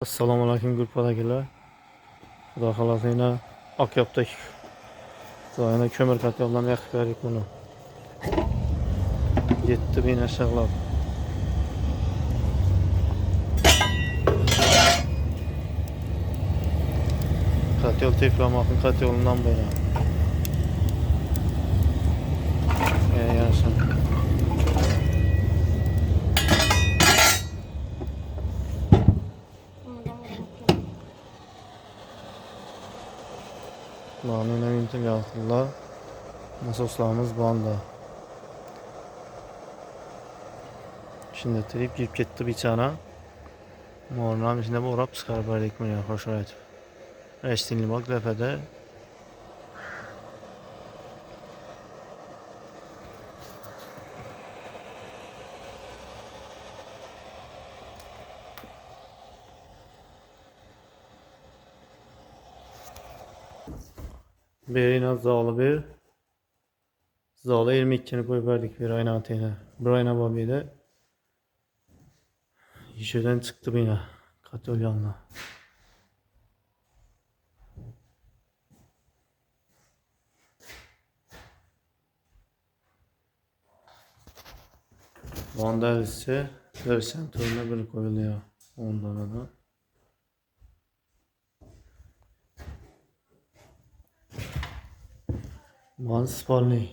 Assalomu alaykum grupadagilar. Xudo xolasa yana ok yaptık. Yana kömür katyoldan yakıp verdik bunu. Yetti bin aşağılab. Katyol teflamakın katyolundan beri. Yaşın. Lanına mintim yaptılar. Nasoslarımız banda. Şimdi trip girip gitti bir tane. Mornam içinde bu orap çıkarıp verdik bunu ya. Hoş ayet. Eştinli bak lefede. Birine zalı bir. Zalı 22'ni koyup verdik bir ayna atayına. Bir ayna babiydi. İşeden çıktı bina. Katyol yanına. Vandal ise versen turuna bir koyuluyor. Ondan da. Van Spalny.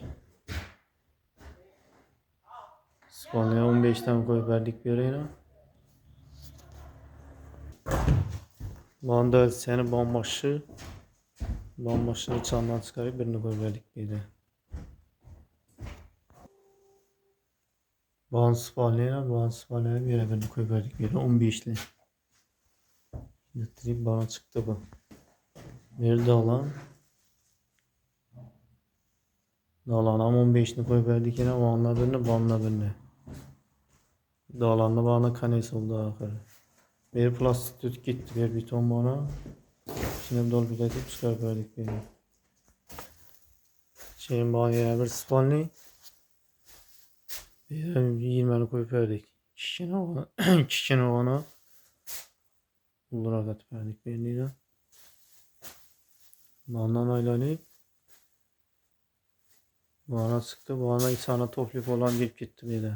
Spalny'ye 15'ten koyup verdik bir yere. Vandal seni bambaşını çandan çıkarıp birini koyup verdik bir de. Van Spalny'ye bir yere birini koyup verdik bir yere 15'li. Getirip bana çıktı bu. Bir dalan. Dalan'a 15'ini koyup verdik yine Van'la birini. Dalan'la bana kanes oldu ahırı. Bir plastik tüt gitti, bir beton bana. Şimdi dolgulayıp çıkarıp verdik beni. Şeyin bana yine bir Spalny. 20'ni koyup verdik. Kişine ona. Bunlara katıp verdik beni de. Bandan aylanıp. Bana çıktı. Bana bir tane toplik olan gelip gitti bir de.